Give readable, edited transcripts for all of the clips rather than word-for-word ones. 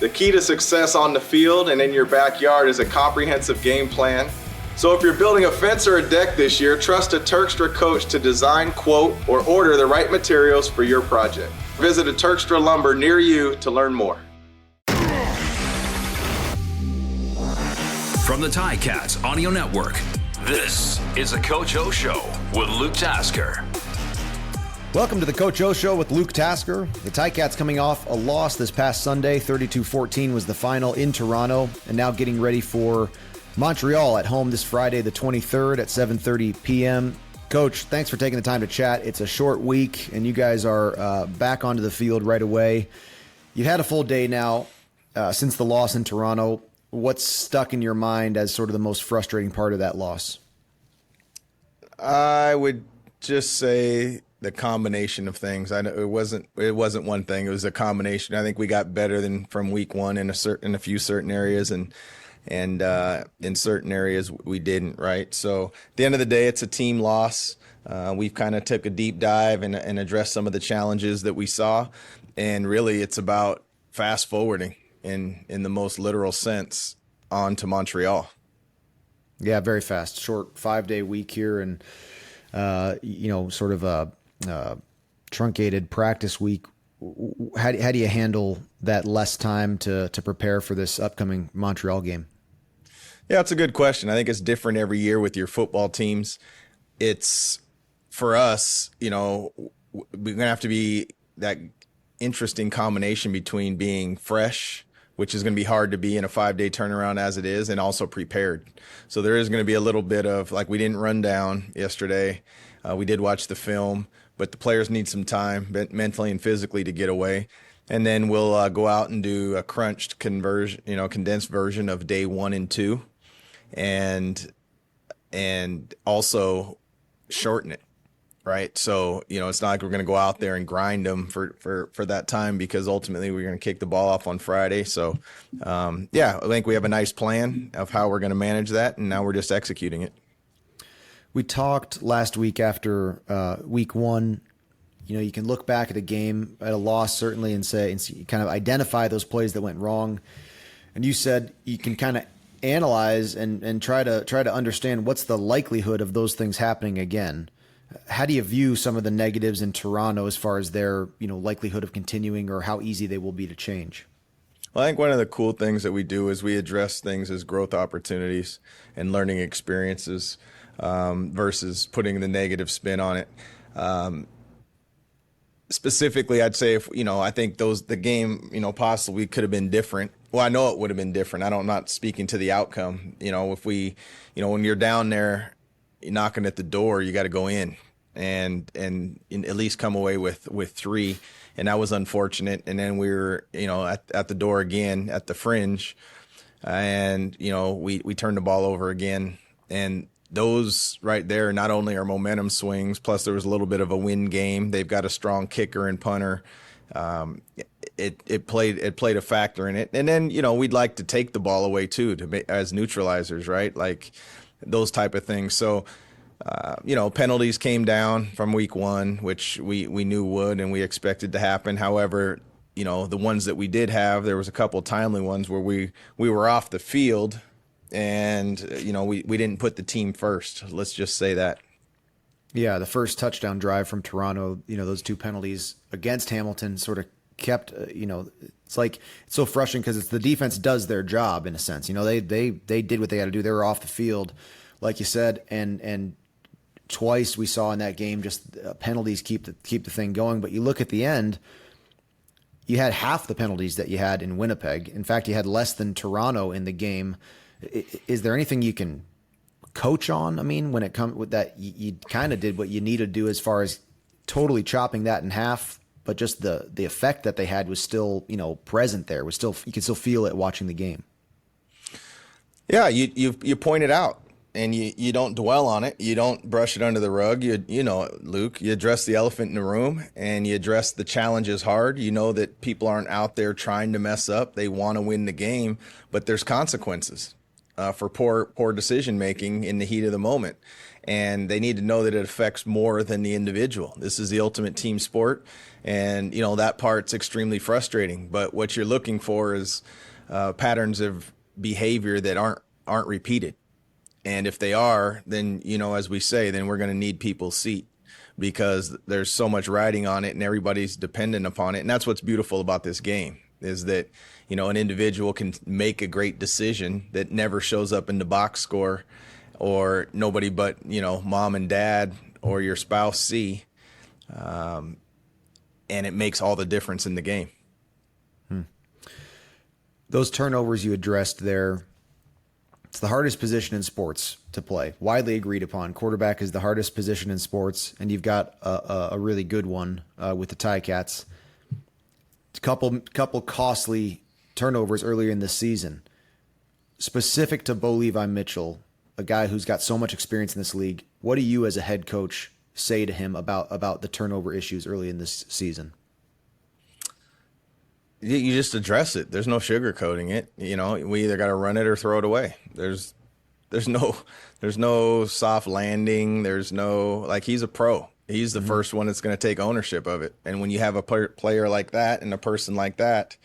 The key to success on the field and in your backyard is a comprehensive game plan. So if you're building a fence or a deck this year, trust a Turkstra coach to design, quote, or order the right materials for your project. Visit a Turkstra Lumber near you to learn more. From the Ticats Audio Network, this is the Coach O Show with Luke Tasker. Welcome to the Coach O Show with Luke Tasker. The Ticats coming off a loss this past Sunday. 32-14 was the final in Toronto, and now getting ready for Montreal at home this Friday, the 23rd at 7:30 p.m. Coach, thanks for taking the time to chat. It's a short week, and you guys are back onto the field right away. You've had a full day now since the loss in Toronto. What's stuck in your mind as sort of the most frustrating part of that loss? I would just say the combination of things. I know it wasn't one thing. It was a combination. I think we got better than from week one in a few certain areas, and in certain areas we didn't. Right. So at the end of the day, it's a team loss. We've kind of took a deep dive and addressed some of the challenges that we saw, and really it's about fast forwarding in the most literal sense on to Montreal. Yeah, very fast. Short 5-day week here, and sort of a truncated practice week. How do you handle that less time to prepare for this upcoming Montreal game? Yeah, it's a good question. I think it's different every year with your football teams. It's, for us, we're going to have to be that interesting combination between being fresh, which is going to be hard to be in a 5-day turnaround as it is, and also prepared. So there is going to be a little bit of, like, we didn't run down yesterday. We did watch the film, but the players need some time mentally and physically to get away. And then we'll go out and do a crunched condensed version of day 1 and 2, and also shorten it. Right. So, it's not like we're going to go out there and grind them for that time, because ultimately we're going to kick the ball off on Friday. So, I think we have a nice plan of how we're going to manage that, and now we're just executing it. We talked last week after week one. You can look back at a game, at a loss, certainly, and kind of identify those plays that went wrong. And you said you can kind of analyze and try to understand what's the likelihood of those things happening again. How do you view some of the negatives in Toronto as far as their likelihood of continuing, or how easy they will be to change? Well, I think one of the cool things that we do is we address things as growth opportunities and learning experiences, versus putting the negative spin on it. Specifically, I'd say I think the game, possibly could have been different. Well, I know it would have been different. I'm not speaking to the outcome. If we, when you're down there, you're knocking at the door, you got to go in and at least come away with 3. And that was unfortunate. And then we were, at the door again at the fringe, and, we turned the ball over again. And those right there not only are momentum swings, plus there was a little bit of a win game. They've got a strong kicker and punter. It played a factor in it. And then, we'd like to take the ball away too, as neutralizers, right? Like those type of things. So, penalties came down from week 1, which we knew would, and we expected to happen. However, the ones that we did have, there was a couple timely ones where we were off the field, and, we didn't put the team first. Let's just say that. Yeah, the first touchdown drive from Toronto, those 2 penalties against Hamilton sort of kept, it's like, it's so frustrating because the defense does their job in a sense. They did what they got to do. They were off the field, like you said, and twice we saw in that game just penalties keep the thing going. But you look at the end, you had half the penalties that you had in Winnipeg. In fact, you had less than Toronto in the game. Is there anything you can coach on? I mean, when it comes with that, you kind of did what you needed to do as far as totally chopping that in half, but just the effect that they had was still, present there. Was still, you could still feel it watching the game. Yeah, you point it out, and you don't dwell on it. You don't brush it under the rug. Luke, you address the elephant in the room, and you address the challenges hard. You know that people aren't out there trying to mess up. They want to win the game, but there's consequences. for poor decision making in the heat of the moment. And they need to know that it affects more than the individual. This is the ultimate team sport. And, that part's extremely frustrating. But what you're looking for is patterns of behavior that aren't repeated. And if they are, then, as we say, then we're going to need people's seat, because there's so much riding on it and everybody's dependent upon it. And that's what's beautiful about this game, is that, an individual can make a great decision that never shows up in the box score, or nobody but, mom and dad or your spouse see. And it makes all the difference in the game. Those turnovers you addressed there, it's the hardest position in sports to play. Widely agreed upon. Quarterback is the hardest position in sports, and you've got a really good one with the Ticats. Couple costly turnovers earlier in the season. Specific to Bo Levi Mitchell, a guy who's got so much experience in this league, what do you as a head coach say to him about the turnover issues early in this season? You just address it. There's no sugarcoating it. We either got to run it or throw it away. There's no soft landing. There's no, he's a pro. He's the first one that's going to take ownership of it. And when you have a player like that and a person like that,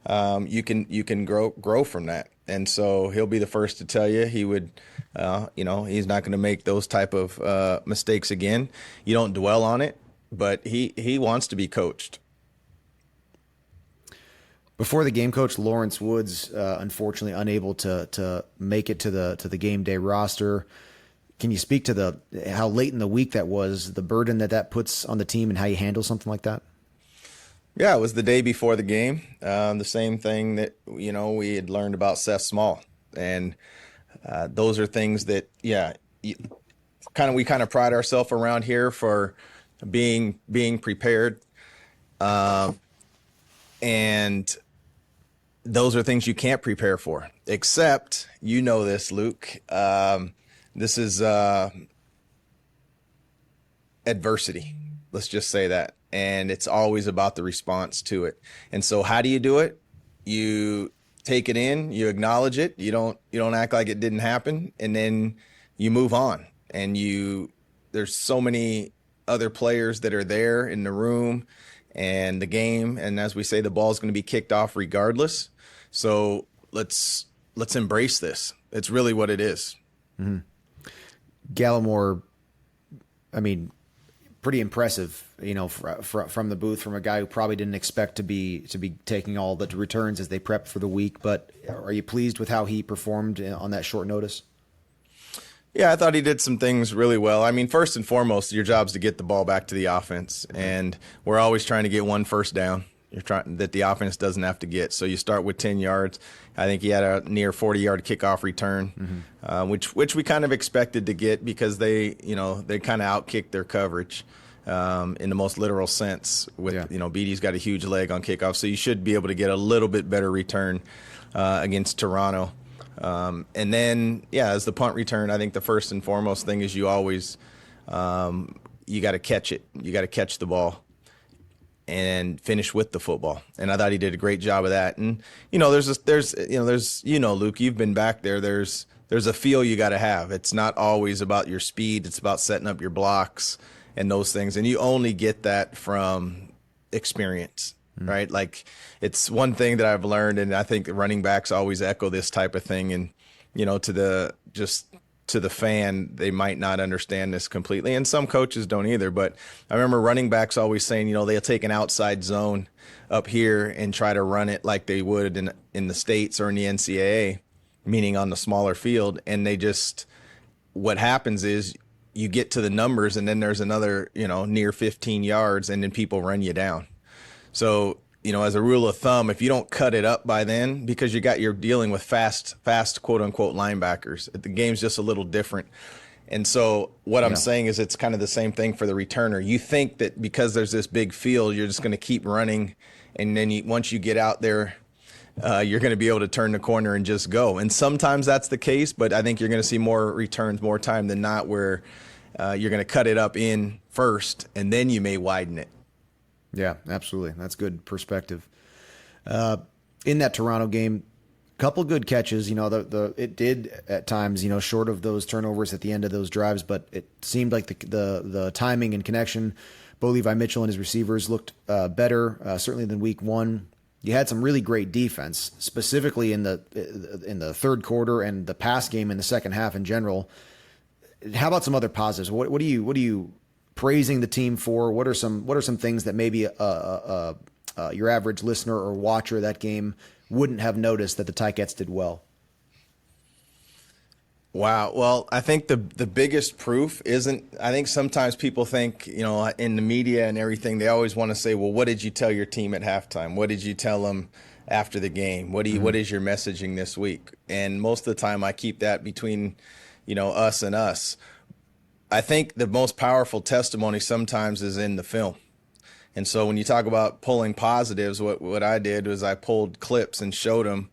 you can grow from that. And so he'll be the first to tell you he would, he's not going to make those type of mistakes again. You don't dwell on it, but he wants to be coached. Before the game, Coach Lawrence Woods, unfortunately unable to make it to the game day roster. Can you speak to how late in the week that was, the burden that puts on the team, and how you handle something like that? Yeah, it was the day before the game. The same thing that, we had learned about Seth Small. And those are things that, we kind of pride ourselves around here for being prepared. And those are things you can't prepare for, except, this, Luke, this is adversity. Let's just say that. And it's always about the response to it. And so how do you do it? You take it in, you acknowledge it. You don't act like it didn't happen. And then you move on. And there's so many other players that are there in the room and the game. And as we say, the ball's going to be kicked off regardless. So let's embrace this. It's really what it is. Mm-hmm. Gallimore, pretty impressive, from the booth, from a guy who probably didn't expect to be taking all the returns as they prepped for the week. But are you pleased with how he performed on that short notice? Yeah, I thought he did some things really well. First and foremost, your job is to get the ball back to the offense, and we're always trying to get one first down. You're trying that the offense doesn't have to get. So you start with 10 yards. I think he had a near 40-yard kickoff return, which we kind of expected to get, because they kind of outkicked their coverage in the most literal sense. Beatty's got a huge leg on kickoff, so you should be able to get a little bit better return against Toronto. And then, as the punt return, I think the first and foremost thing is you always you got to catch it. You got to catch the ball and finish with the football. And I thought he did a great job of that. And there's Luke, you've been back there. There's a feel you got to have. It's not always about your speed. It's about setting up your blocks and those things. And you only get that from experience. Right? It's one thing that I've learned, and I think running backs always echo this type of thing. And, to the fan, they might not understand this completely. And some coaches don't either. But I remember running backs always saying, they'll take an outside zone up here and try to run it like they would in the States or in the NCAA, meaning on the smaller field. And what happens is you get to the numbers, and then there's another, near 15 yards, and then people run you down. So, as a rule of thumb, if you don't cut it up by then, because you're dealing with fast, quote unquote, linebackers, the game's just a little different. And so what I'm saying is it's kind of the same thing for the returner. You think that because there's this big field, you're just going to keep running. And then once you get out there, you're going to be able to turn the corner and just go. And sometimes that's the case, but I think you're going to see more returns more time than not where you're going to cut it up in first, and then you may widen it. Yeah, absolutely. That's good perspective. In that Toronto game, couple good catches. It did at times, short of those turnovers at the end of those drives, but it seemed like the timing and connection, Bo Levi Mitchell and his receivers looked better, certainly than week one. You had some really great defense, specifically in the third quarter and the pass game in the second half in general. How about some other positives? What are you praising the team for? What are some things that maybe your average listener or watcher of that game wouldn't have noticed that the Ticats did well? Wow. Well, I think the biggest proof isn't, I think sometimes people think, in the media and everything, they always want to say, well, what did you tell your team at halftime? What did you tell them after the game? What is your messaging this week? And most of the time I keep that between, us and us. I think the most powerful testimony sometimes is in the film. And so when you talk about pulling positives, what I did was I pulled clips and showed them,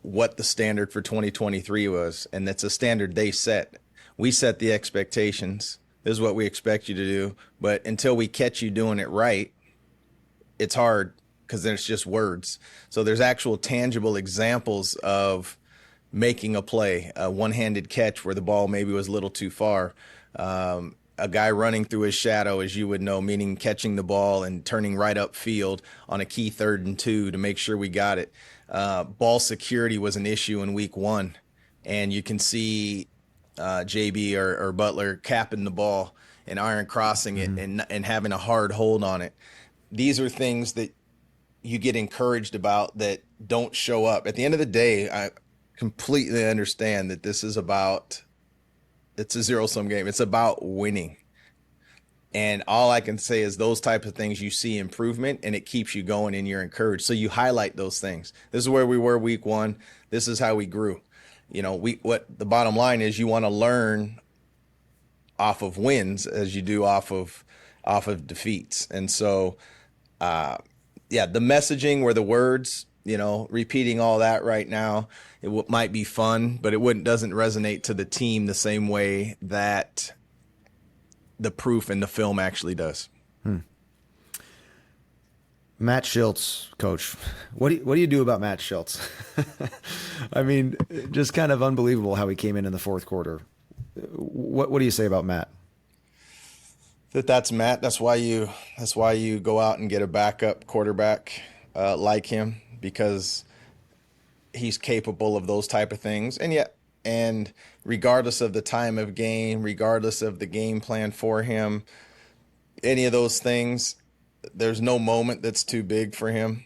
what the standard for 2023 was. And that's a standard they set. We set the expectations. This is what we expect you to do. But until we catch you doing it right, it's hard because then it's just words. So there's actual tangible examples of making a play, a one-handed catch where the ball maybe was a little too far. A guy running through his shadow, as you would know, meaning catching the ball and turning right up field on a key 3rd and 2 to make sure we got it. Ball security was an issue in week one, and you can see JB or Butler capping the ball and iron crossing it and having a hard hold on it. These are things that you get encouraged about that don't show up. At the end of the day, I completely understand that it's a zero-sum game. It's about winning. And all I can say is those types of things, you see improvement and it keeps you going and you're encouraged. So you highlight those things. This is where we were week one. This is how we grew. What the bottom line is, you want to learn off of wins as you do off of defeats. And so, the messaging were the words, repeating all that right now, it might be fun, but it doesn't resonate to the team the same way that the proof in the film actually does. Matt Shiltz, coach. What do you do about Matt Shiltz? I mean, just kind of unbelievable how he came in the fourth quarter. What do you say about Matt? That's Matt. That's why you go out and get a backup quarterback like him, because he's capable of those type of things. And regardless of the time of game, regardless of the game plan for him, any of those things, there's no moment that's too big for him.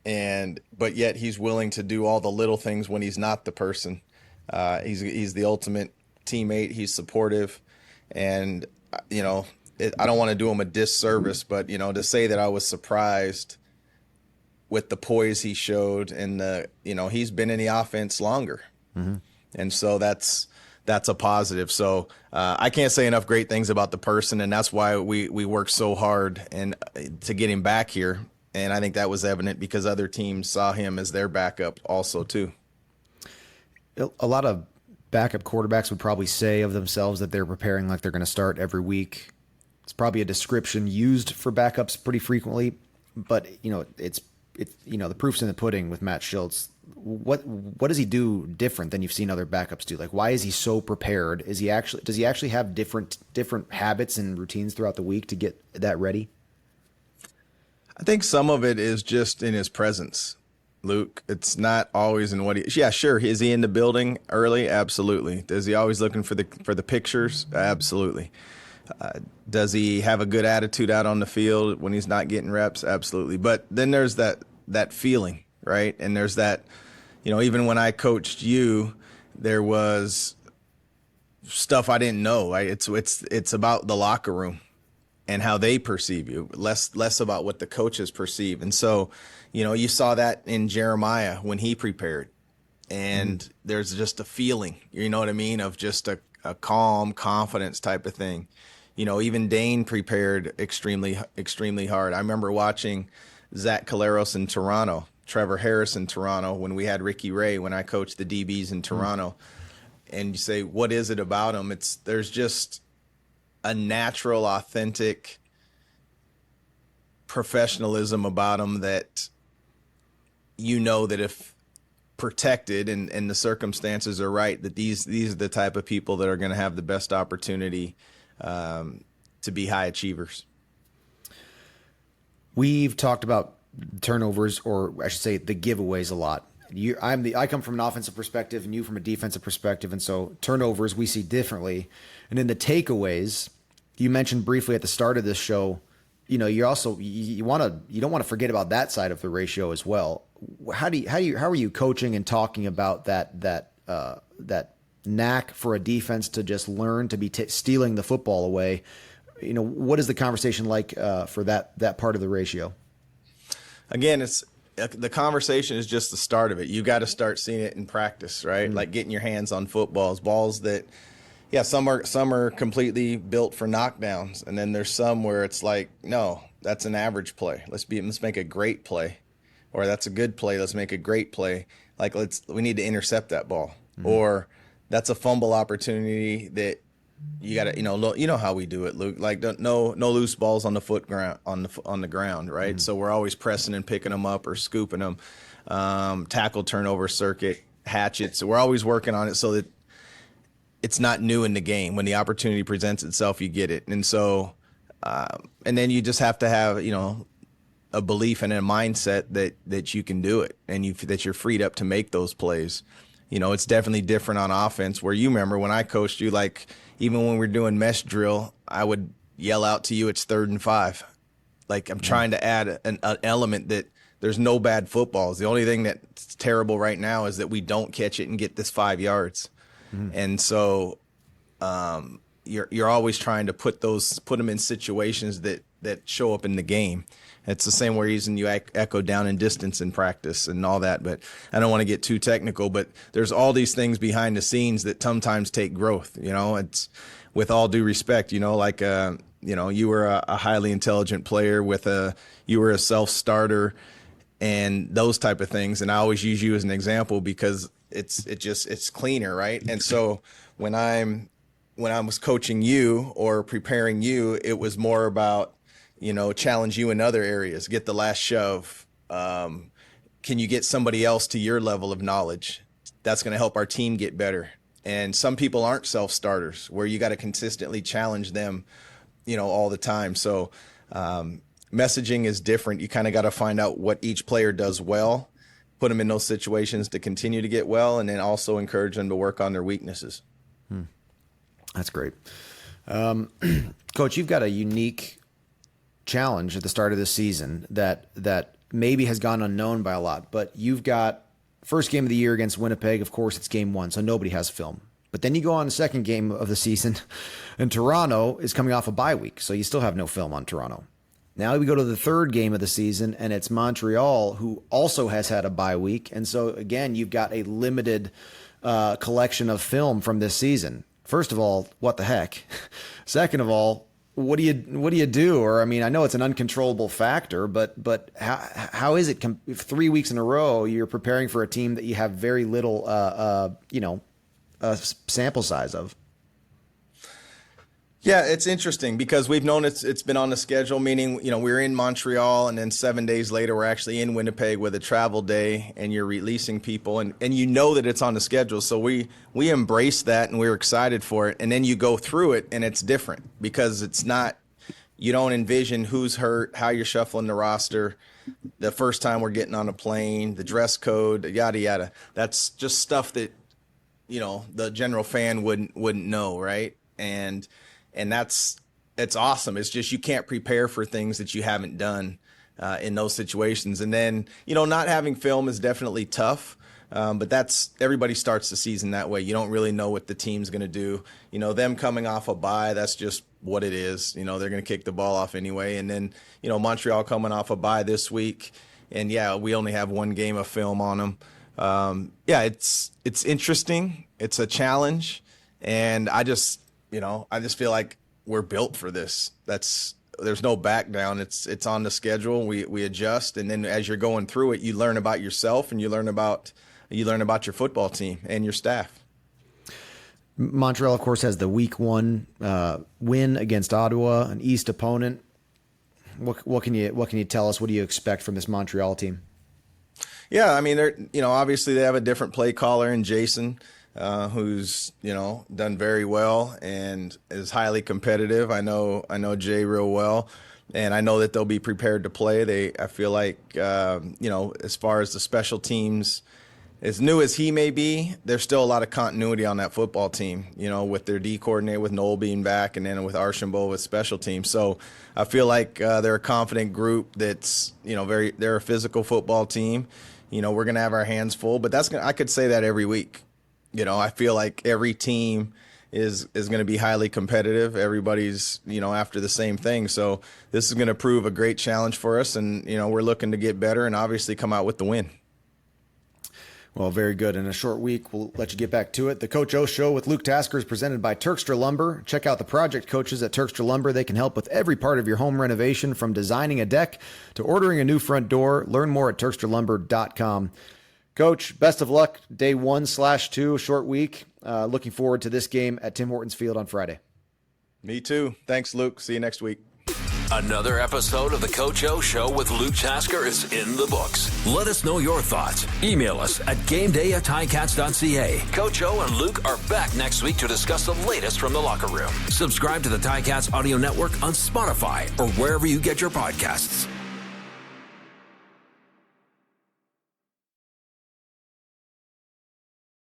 But yet he's willing to do all the little things when he's not the person. He's the ultimate teammate. He's supportive. And, I don't want to do him a disservice, but, to say that I was surprised with the poise he showed, and he's been in the offense longer. Mm-hmm. And so that's a positive. So I can't say enough great things about the person, and that's why we worked so hard and to get him back here. And I think that was evident because other teams saw him as their backup also too. A lot of backup quarterbacks would probably say of themselves that they're preparing like they're going to start every week. It's probably a description used for backups pretty frequently, but it's the proof's in the pudding with Matt Shiltz. What does he do different than you've seen other backups do? Like, why is he so prepared? Does he actually have different habits and routines throughout the week to get that ready? I think some of it is just in his presence, Luke. It's not always in what sure. Is he in the building early? Absolutely. Is he always looking for the pictures? Absolutely. Does he have a good attitude out on the field when he's not getting reps? Absolutely. But then there's that feeling, right? And there's that, even when I coached you, there was stuff I didn't know, right? It's about the locker room and how they perceive you, less about what the coaches perceive. And so, you saw that in Jeremiah when he prepared, and there's just a feeling, you know what I mean, of just a calm confidence type of thing. Even Dane prepared extremely, extremely hard. I remember watching Zach Caleros in Toronto, Trevor Harris in Toronto, when we had Ricky Ray, when I coached the DBs in Toronto. And you say, what is it about him? There's just a natural, authentic professionalism about him that that protected and the circumstances are right, that these are the type of people that are going to have the best opportunity to be high achievers. We've talked about turnovers, or I should say the giveaways, a lot. I come from an offensive perspective and you from a defensive perspective. And so turnovers we see differently. And in the takeaways, you mentioned briefly at the start of this show, you don't want to forget about that side of the ratio as well. How are you coaching and talking about that knack for a defense to just learn to be stealing the football away? What is the conversation like for that part of the ratio? Again, the conversation is just the start of it. You got to start seeing it in practice, right? Mm-hmm. Like getting your hands on footballs, balls that, some are completely built for knockdowns, and then there's some where it's like, no, that's an average play. Let's make a great play, or that's a good play. Let's make a great play. Like we need to intercept that ball, mm-hmm. or that's a fumble opportunity that you got to, how we do it, Luke. Like no loose balls on the on the ground, right? Mm-hmm. So we're always pressing and picking them up or scooping them. Tackle turnover circuit, hatchets. So we're always working on it so that it's not new in the game. When the opportunity presents itself, you get it. And so, and then you just have to have, a belief and a mindset that you can do it, and that you're freed up to make those plays. It's definitely different on offense, where you remember when I coached you, like even when we were doing mesh drill, I would yell out to you, it's 3rd and 5. Like I'm trying to add an element that there's no bad footballs. The only thing that's terrible right now is that we don't catch it and get this 5 yards. Mm-hmm. And so you're always trying to put them in situations that show up in the game. It's the same reason you echo down and distance in practice and all that. But I don't want to get too technical, but there's all these things behind the scenes that sometimes take growth. It's with all due respect, you were a highly intelligent player you were a self-starter and those type of things. And I always use you as an example because it's cleaner, right? And so when I was coaching you or preparing you, it was more about, challenge you in other areas, get the last shove. Can you get somebody else to your level of knowledge? That's going to help our team get better. And some people aren't self-starters, where you got to consistently challenge them, all the time. So messaging is different. You kind of got to find out what each player does well, put them in those situations to continue to get well, and then also encourage them to work on their weaknesses. That's great. Coach, you've got a unique challenge at the start of this season that maybe has gone unknown by a lot, but you've got first game of the year against Winnipeg. Of course, it's game 1, so nobody has film. But then you go on the second game of the season, and Toronto is coming off a bye week, so you still have no film on Toronto. Now we go to the third game of the season, and it's Montreal, who also has had a bye week. And so, again, you've got a limited collection of film from this season. First of all, what the heck? Second of all, what do you do? Or, I mean, I know it's an uncontrollable factor, but how is it 3 weeks in a row you're preparing for a team that you have very little, sample size of? Yeah, it's interesting because we've known it's been on the schedule, meaning, we're in Montreal and then 7 days later we're actually in Winnipeg with a travel day and you're releasing people and that it's on the schedule. So we embrace that and we're excited for it. And then you go through it and it's different because it's not, you don't envision who's hurt, how you're shuffling the roster, the first time we're getting on a plane, the dress code, yada, yada. That's just stuff that, the general fan wouldn't know, right? And it's awesome. It's just you can't prepare for things that you haven't done in those situations. And then, not having film is definitely tough, but everybody starts the season that way. You don't really know what the team's going to do. Them coming off a bye, that's just what it is. They're going to kick the ball off anyway. And then, Montreal coming off a bye this week, and we only have one game of film on them. It's interesting. It's a challenge, and I just feel like we're built for this. There's no back down. It's on the schedule. We adjust, and then as you're going through it, you learn about yourself and you learn about your football team and your staff. Montreal, of course, has the week 1 win against Ottawa, an East opponent. What can you tell us? What do you expect from this Montreal team? Yeah, I mean, they're, obviously they have a different play caller in Jason, who's, done very well and is highly competitive. I know Jay real well, and I know that they'll be prepared to play. I feel like, as far as the special teams, as new as he may be, there's still a lot of continuity on that football team, with their D coordinator, with Noel being back, and then with Archambault with special teams. So I feel like they're a confident group that's, they're a physical football team. We're going to have our hands full, but I could say that every week. I feel like every team is going to be highly competitive. Everybody's, after the same thing. So this is going to prove a great challenge for us, and, we're looking to get better and obviously come out with the win. Well, very good. In a short week, we'll let you get back to it. The Coach O Show with Luke Tasker is presented by Turkstra Lumber. Check out the project coaches at Turkstra Lumber. They can help with every part of your home renovation, from designing a deck to ordering a new front door. Learn more at TurkstraLumber.com. Coach, best of luck day 1/2, short week. Looking forward to this game at Tim Hortons Field on Friday. Me too. Thanks, Luke. See you next week. Another episode of the Coach O Show with Luke Tasker is in the books. Let us know your thoughts. Email us at gameday@ticats.ca. Coach O and Luke are back next week to discuss the latest from the locker room. Subscribe to the Ticats Audio Network on Spotify or wherever you get your podcasts.